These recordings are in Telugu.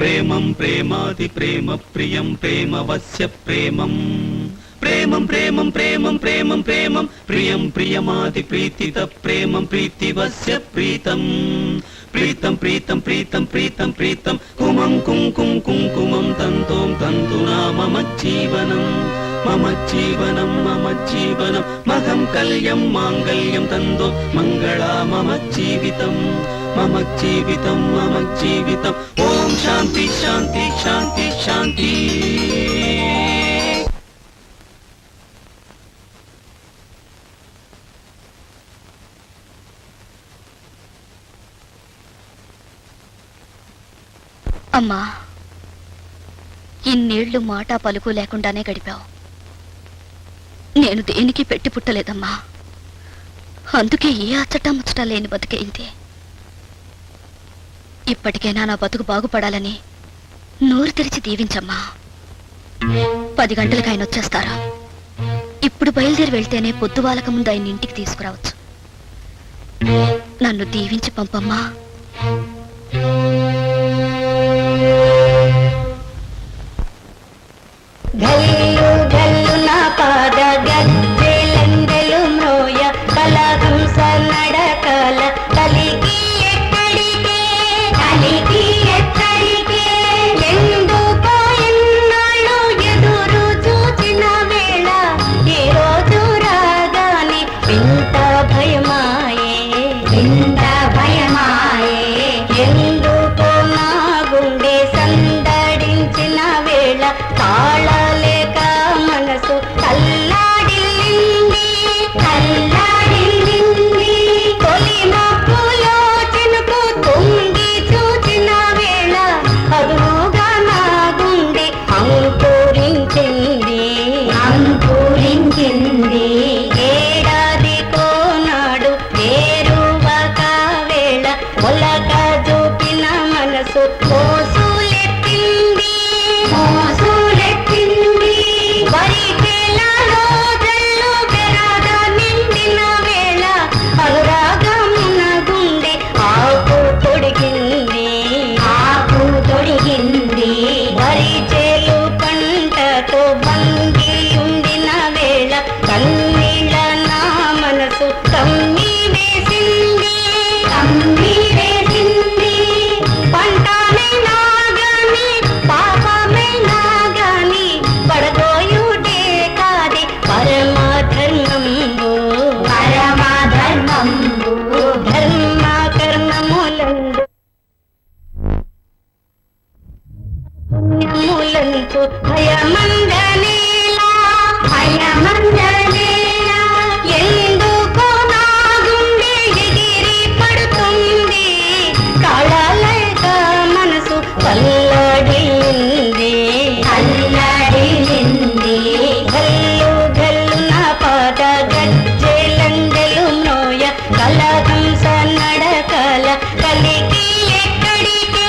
ప్రేమం ప్రేమాది ప్రేమ ప్రియం ప్రేమవస్య ప్రేమం ప్రేమం ప్రేమం ప్రేమం ప్రేమం ప్రేమం ప్రియం ప్రియమాది ప్రీతిత ప్రేమం ప్రీతివస్య ప్రీతం ప్రీతం ప్రీతం ప్రీతం ప్రీతం ప్రీతం కుమం కుంకుం కుంకుమం తంతోం తంతునా మమ జీవనం మమ జీవనం మమ జీవనం మగం కల్యం మాంగళ్యం తందో మంగళా మమ జీవితం మమ జీవితం మమ జీవితం. ఓం శాంతి శాంతి శాంతి శాంతి. అమ్మా, ఇన్నేళ్లు మాట పలుకు లేకుండానే గడిపావు. నేను దేనికి పెట్టి పుట్టలేదమ్మా. అందుకే ఏ అచ్చట ముచ్చట లేని బతికైంది. ఇప్పటికైనా నా బతుకు బాగుపడాలని నోరు తెరిచి దీవించమ్మా. 10 గంటలకు ఆయన వచ్చేస్తారా? ఇప్పుడు బయలుదేరి వెళ్తేనే పొద్దువాలక ముందు ఆయన ఇంటికి తీసుకురావచ్చు. నన్ను దీవించి పంపమ్మా. గల్లు గల్లు నా పాద గజ్జెలందెలు మ్రోయ కలహంస నడకల కలికి ఎక్కడికే ఎందుకో ఎన్నాళ్ళు ఎదురు చూచిన వేళ ఈ రోజు రాగానే వింత భయమాయే ఎందుకో నా గుండె సందడించిన వేళ తాళలేక మనసు కల్లాడిల్లింది తొలి మబ్బులో చినుకు తుంగి చూచిన వేళ అదురుగా నా గుండె అంకురించింది ఏడాది కోనాడు వేరువక వేళ ఒలక చూపిన మనసు మోసులెత్తింది వరికేలలో జల్లు బెరాద నిండిన వేళ అనురాగమున గుండె ఆకు తొడిగింది వరి చేలు పంటతో బంగి ఉండిన వేళ కన్నీళ్ళ నా మనసు కమ్మి వేసింది పంటనైనా గాని పాపమైనా గాని పడదోయుటే కాది పరమధర్మంబు ధర్మ కర్మములందు భయమందనేలా ఎందుకో నా గుండె ఎగిరి పడుతుంది కాళాలక మనసు కల్లాడింది గల్లు గల్లు నా పాద గజ్జెలందెలు మ్రోయ కలహంస నడకల కలికి ఎక్కడికే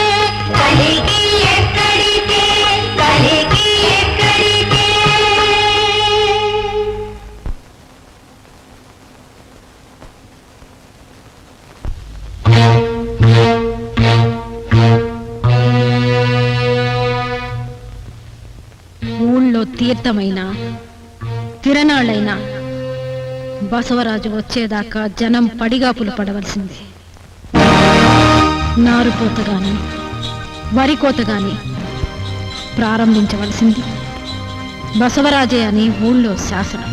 ఊళ్ళో తీర్థమైన తిరణాళ్ళైన బసవరాజు వచ్చేదాకా జనం పడిగాపులు పడవలసింది. నారుకోత గాని వరికోత గాని ప్రారంభించవలసింది బసవరాజే అని ఊళ్ళో శాసనం.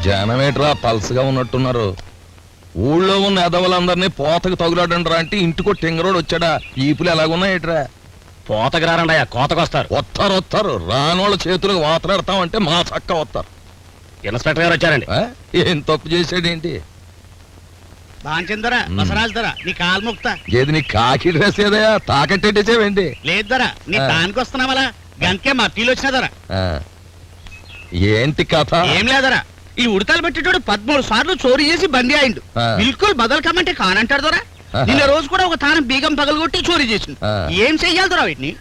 జనమేట్రా పల్సగా ఉన్నట్టున్నారు. ఊళ్ళో ఉన్న ఎదవలందరినీ పోతకు తగులాడంట్రా అంటే ఇంటికో టెంగరోడు వచ్చాడా? ఈపులు ఎలాగున్నాయేట్రా? పోతకు రారండయ్యా, కోతకొస్తారు. వస్తారు రానోళ్ళ చేతులకు వాతలాడతామంటే మా చక్క వస్తారు. ఇన్స్పెక్టర్ గారు వచ్చారండి. ఏం తప్పు చేశాడేంటి? బాంచందరా బసరాజ్ ధర నీ కాలు ముక్తా ఏది నీ కాకి డ్రెస్ ఏదయా తాకట్టేసేవేంటి లేదు ధర నీ దానికి వస్తున్నావలా గంకే మట్టిలో వచ్చిన ధర ఏంటి కథ? ఏం లేదరా ఈ ఉడతలు పెట్టేటోడు 13 సార్లు చోరీ చేసి బందీ అయిండు బిల్కుల్ బదలు కమ్మంటే కానంటాడు దొరా నిన్న రోజు కూడా ఒక తానం బీగం పగలగొట్టి చోరీ చేసిండు ఏం చెయ్యాలి దొరా వీటిని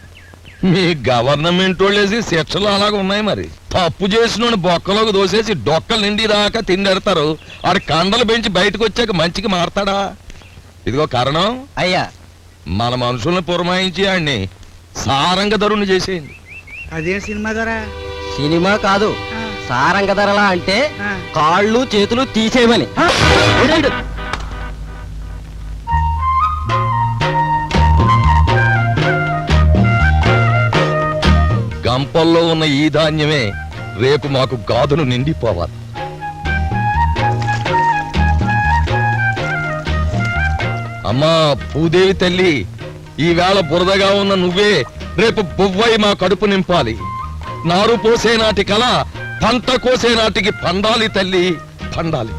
మీ గవర్నమెంట్ వాళ్ళేసి శిక్షలు అలాగ ఉన్నాయి మరి. తప్పు చేసిన బొక్కలోకి దోసేసి డొక్కలు నిండి దాకా తిండెడతారు. ఆడు కండలు పెంచి బయటకు వచ్చాక మంచికి మారతాడా? ఇదిగో కారణం అయ్యా, మన మనుషుల్ని పురమాయించి ఆడిని సారంగధరుని చేసేయండి. అదేం సినిమా దొరా సినిమా కాదు, సారంగధరలా అంటే కాళ్ళు చేతులు తీసేయమని. గంపల్లో ఉన్న ఈ ధాన్యమే రేపు మాకు గాదులు నిండిపోవాలి. అమ్మా భూదేవి తల్లి, ఈవేళ బురదగా ఉన్న నువ్వే రేపు బొవ్వై మా కడుపు నింపాలి. నారు పోసే నాటి కల పంట కోసే నాటికి పండాలి తల్లి, పండాలి.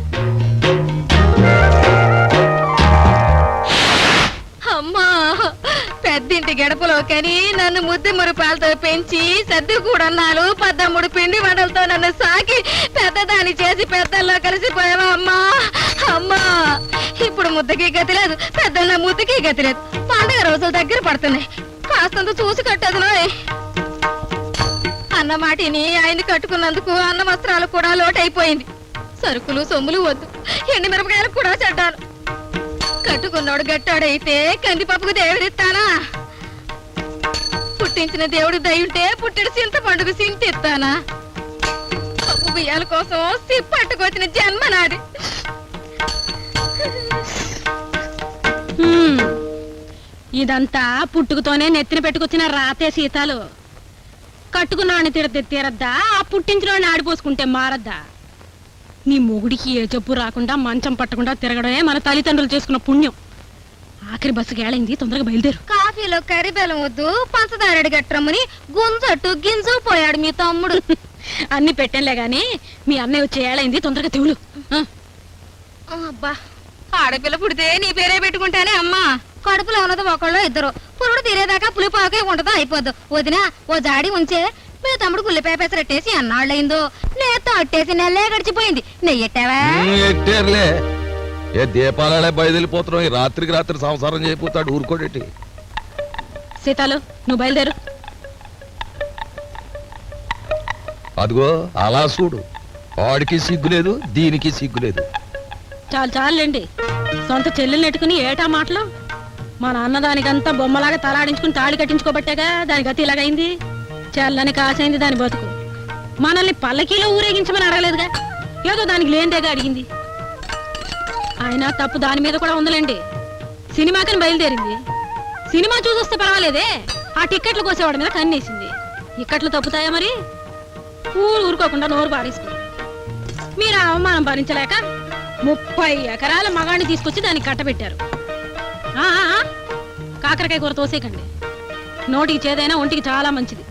అమ్మా, పెద్దింటి గడపలో కని నన్ను ముద్దు మురిపాలతో పెంచి సర్ది కూడన్నాలు 13 పిండి వంటలతో నన్ను సాకి పెద్దదాన్ని చేసి పెద్దల్లో కలిసిపోయావా అమ్మా? అమ్మా, ఇప్పుడు ముద్దకి గతి లేదు, పెద్దల ముద్దకి గతి లేదు. పండుగ రోజులు దగ్గర పడుతున్నాయి, కాస్తంత చూసి కట్టదు. అన్న మాటిని ఆయన కట్టుకున్నందుకు అన్న వస్త్రాలు కూడా లోటైపోయింది. సరుకులు సొమ్ములు వద్దు, ఎండి మిరపకాయలు కూడా చెడ్డాను. కట్టుకున్నోడు గట్టాడైతే కందిపప్పుకు దేవుడిస్తానా? పుట్టించిన దేవుడు దయుంటే పుట్టిడు చింత పండుగ సింతిస్తానా? పప్పు బియ్యాల కోసం సిప్పట్టుకొచ్చిన జన్మ నాది. ఇదంతా పుట్టుకతోనే నెత్తిన పెట్టుకొచ్చిన రాతే సీతాలు. కట్టుకున్నాడిని తిడితే తీరద్దా, ఆ పుట్టించిన ఆడిపోసుకుంటే మారద్దా? నీ మొగుడికి ఏ జబ్బు రాకుండా మంచం పట్టకుండా తిరగడమే మన తల్లిదండ్రులు చేసుకున్న పుణ్యం. ఆఖరి బస్సుకి ఏళైంది, తొందరగా బయలుదేరు. కాఫీలో కరిబెలం వద్దు, పంచదారడి గట్రమ్మని గుంజట్టు గింజు పోయాడు మీ తమ్ముడు. అన్ని పెట్టంలే గాని మీ అన్నయ్య వచ్చే ఏళైంది, తొందరగా తెవులు. అబ్బా, ఆడపిల్ల పుడితే నీ పేరే పెట్టుకుంటానే అమ్మా. కడుపులో ఉన్నది ఒకళ్ళు ఇద్దరు, పురుడు తీరేదాకా పులిపాకే ఉంటదో అయిపోద్దు. వదిన ఓ జాడి ఉంచే, మీ తమ్ముడు గుల్లిపేపేసరెట్టేసి అన్నాళ్ళైందో, నేతో అట్టేసి నెల్లే గడిచిపోయింది. నెయ్యెట్టావా? ఎట్టేర్లే, ఏ దీపాలే బయలుపోతున్నాం. ఈ రాత్రికి రాత్రి సంసారం చేయపోతాడు, ఊరుకోడేటి. సీతాలు, నువ్వు బయలుదేరు. అదిగో అలా చూడు, వాడికి సిగ్గులేదు, దీనికి సిగ్గులేదు. చాలు చాలండి, సొంత చెల్లెలు నెట్టుకుని ఏటా మాటలు. మా నాన్న దానికంతా బొమ్మలాగా తలాడించుకుని తాళి కట్టించుకోబట్టాగా దాని గతి ఇలాగైంది. చెల్లని కాసైంది దాని బతుకు. మనల్ని పల్లకీలో ఊరేగించమని అడగలేదుగా, ఏదో దానికి లేనిదేగా అడిగింది. అయినా తప్పు దాని మీద కూడా ఉందలేండి. సినిమాకని బయలుదేరింది, సినిమా చూసొస్తే పర్వాలేదే, ఆ టిక్కెట్లు కోసేవాడి మీద కన్నేసింది. ఇక్కట్లు తప్పుతాయా మరి? ఊరుకోకుండా నోరు పారేసుకుంది. మీరు ఆ అవమానం భరించలేక 30 ఎకరాల మగాన్ని తీసుకొచ్చి దానికి కట్టబెట్టారు. కాకరకాయ కూర తోసేకండి, నోటికి చేదైనా ఒంటికి చాలా మంచిది.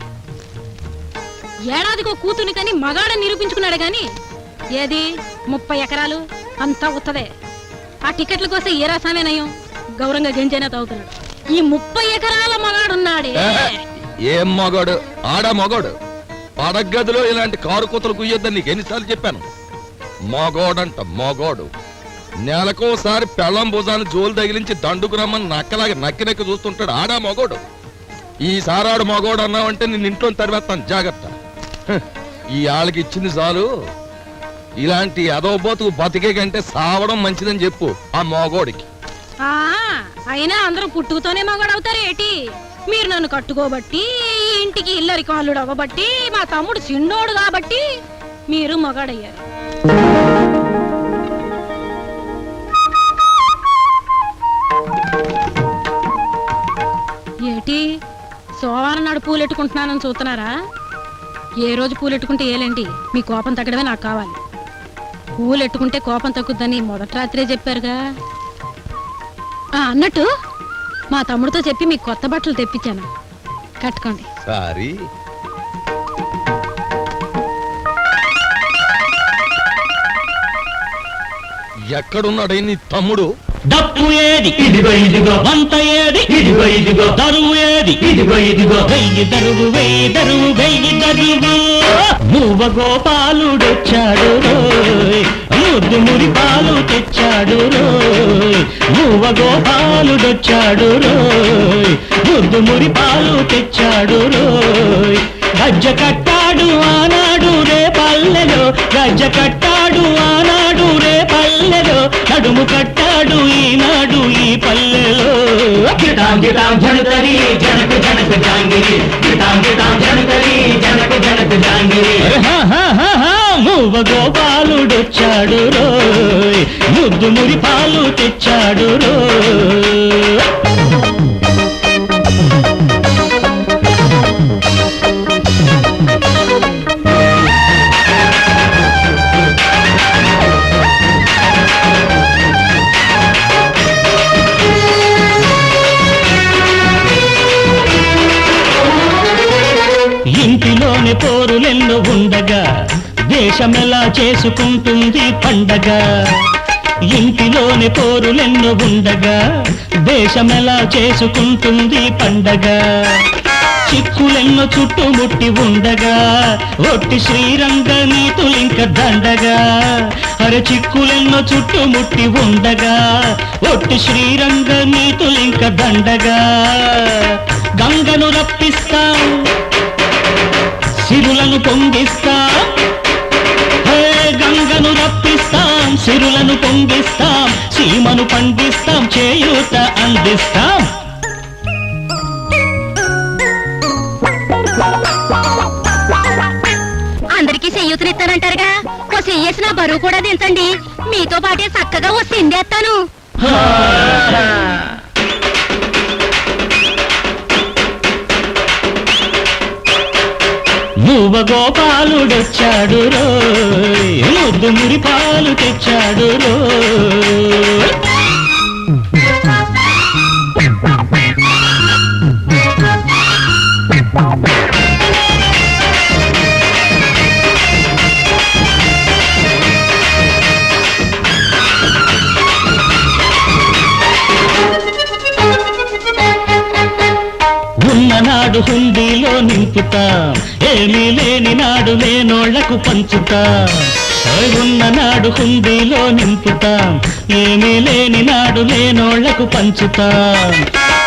ఏడాదికో కూతుని కానీ మగాడని నిరూపించుకున్నాడు గాని ఏది 30 ఎకరాలు అంతా ఉత్తదే. ఆ టికెట్ల కోసం ఏ రాసామేనయం గౌరవంగా గెంజైనా తాగుతున్నాడు. ఈ 30 ఎకరాల మగాడున్నాడే. ఏం మగాడు? ఆడా మగాడు. పడగదిలో ఇలాంటి కారు కూతలు కుయ్యొద్దని నీకు ఎన్నిసార్లు చెప్పాను? మగోడంట మగోడు. నెలకోసారి పెళ్ళం భుజాన్ని జోలు తగిలించి దండుకు రమ్మని నక్కలాగా నక్కి నక్కి చూస్తుంటాడు. ఆడా మగోడు. ఈసారాడు మగోడు అన్నావంటే నేను ఇంట్లో తరివేస్తాను, జాగ్రత్త. ఈ ఆళ్ళకి ఇచ్చింది చాలు. ఇలాంటి అదోబోతుకు బతికే కంటే సావడం మంచిదని చెప్పు ఆ మగోడికి. అయినా అందరూ పుట్టుకతోనే మగాడవుతారు ఏటి? మీరు నన్ను కట్టుకోబట్టి, ఇంటికి ఇల్లరి కాళ్ళుడు అవ్వబట్టి, మా తమ్ముడు చిన్నోడు కాబట్టి మీరు మగాడయ్యారు. ఏటి సోమవారం నాడు పూలెట్టుకుంటున్నానని చూస్తున్నారా? ఏ రోజు పూలెట్టుకుంటే ఏలేంటి, మీ కోపం తగ్గడమే నాకు కావాలి. పూలెట్టుకుంటే కోపం తగ్గుద్దని మొదటి రాత్రే చెప్పారుగా. అన్నట్టు మా తమ్ముడితో చెప్పి మీకు కొత్త బట్టలు తెప్పించాను, కట్టుకోండి. సారీ, ఎక్కడున్నాడే నీ తమ్ముడు? డప్పు ఏది? ఇదిగో ఇదిగో. వంత ఏది? ఇదిగో ఇదిగో. దరువు ఏది? ఇదిగో ఇదిగో. వెయ్యి దరువు, వెయ్యి దరువు, వెయ్యి దరువు. మూవ గోపాలుడొచ్చాడు రోయ్, ముద్దు మురి పాలు తెచ్చాడు రోయ్. మూవ గోపాలుడొచ్చాడు రోయ్, ముద్దు మురి పాలు తెచ్చాడు రోయ్. గజ్జ కట్టాడు ఆనాడు రే పల్లెలో, గజ్జ కట్టాడు ఆనాడు రే పల్లెలో, నడుము కట్టాడు ఈనాడు ఈ పల్లెలో. గిటాం గిటాం జనతరి జనకు జనకు జాంగిరి, గిటాం గిటాం జనతరి జనకు జనకు జాంగిరి. మూవ గోపాలుడొచ్చాడు రోయ్, ముద్దు మురి పాలు తెచ్చాడు రోయ్. ఇంటిలోని పోరులెన్నో ఉండగా దేశమెలా చేసుకుంటుంది పండగ. ఇంటిలోని పోరులెన్నో ఉండగా దేశమెలా చేసుకుంటుంది పండగ. చిక్కులెన్నో చుట్టుముట్టి ఉండగా ఒట్టి శ్రీరంగ నీతులింక దండగా. అరే చిక్కులెన్నో చుట్టుముట్టి ఉండగా ఒట్టి శ్రీరంగ నీతులింక దండగా. గంగను రప్పిస్తాం, సిరులను పొంగిస్తాం, హే గంగను రప్పిస్తాం, సిరులను పొంగిస్తాం, సీమను పండిస్తాం, చేయూత అందిస్తాం. అందరికీ చెయ్యూతనిస్తానంటారుగా, ఓ చెయ్యేసిన బరువు కూడా దించండి, మీతో పాటే చక్కగా ఓ సిందేస్తాను. మూవ గోపాలుడొచ్చాడు రోయ్, ముద్దు మురి పాలు తెచ్చాడు రోయ్. ఉన్ననాడు హుండీలో నింపుతాం, ఏమీ లేని నాడు లేనోళ్లకు పంచుతాం. ఉన్ననాడు హుండీలో నింపుతాం, ఏమీ లేని నాడు లేనోళ్లకు పంచుతాం.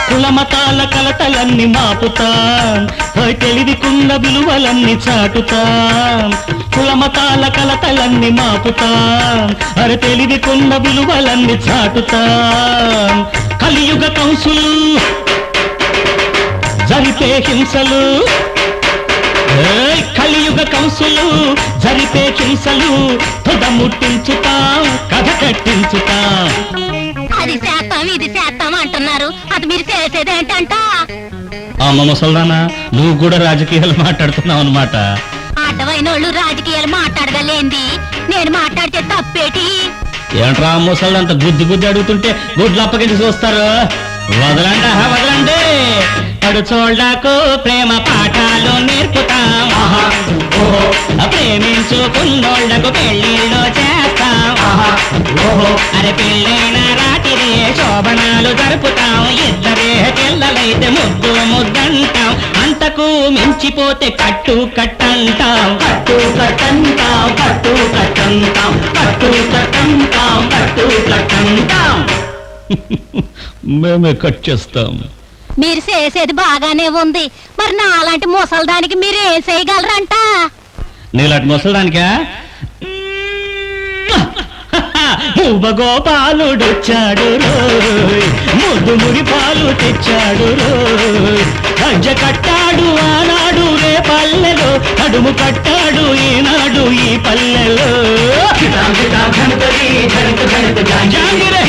కులమతాల కలతలన్నీ మాపుతాం, తెలివికున్న విలువలన్నీ చాటుతాం. కులమతాల కలతలన్నీ మాపుతాం, అరే తెలివికున్న విలువలన్నీ చాటుతాం. కలియుగ కంసులు జరిపే హింసలు, కలియుగ కంసులు జరిపే హింసలు తుద ముట్టించుతాం, కథ కట్టించుతాం. అది చేస్తాం ఇది చేస్తాం అంటున్నారు, అది మీరు చేసేదేంటంట? అమ్మ ముసల్దానా, నువ్వు కూడా రాజకీయాలు మాట్లాడుతున్నావు అనమాట. అడ్డమైన వాళ్ళు రాజకీయాలు మాట్లాడగలేంది, నేను మాట్లాడితే తప్పేటి? ఏంట్రా ముసల్దంత బుద్ధి బుద్ధి అడుగుతుంటే గుడ్లు అప్పగించి చూస్తారు. వదలండి వదలండి, పడుచోళ్లకు ప్రేమ పాఠాలు నేర్పుతాం. ప్రేమించుకున్నోళ్లకు పెళ్లిళ్ళు చేస్తాం. అరే పెళ్ళైన రాత్రి శోభనాలు జరుపుతాం. ఇద్దరే పిల్లలైతే ముద్దు ముద్దంటాం. అంతకు మించిపోతే కట్టు కట్టంటాం. కట్టు కట్టంటాం, కట్టు కట్టంటాం, కట్టు కట్టంటాం, కట్టు కట్టంటాం. మేమే కట్ చేస్తాం. మీరు చేసేది బాగానే ఉంది, మరి నా అలాంటి ముసల్దానికి మీరు ఏం చేయగలరంట? నీలాంటి ముసల్దానికా? గోపాలుడొచ్చాడు రోయ్, ముద్దు మురి పాలు తెచ్చాడు రోయ్. గజ్జ కట్టాడు ఆనాడు రే పల్లెలో, నడుము కట్టాడు ఈనాడు ఈ పల్లెలో. జాంగిరే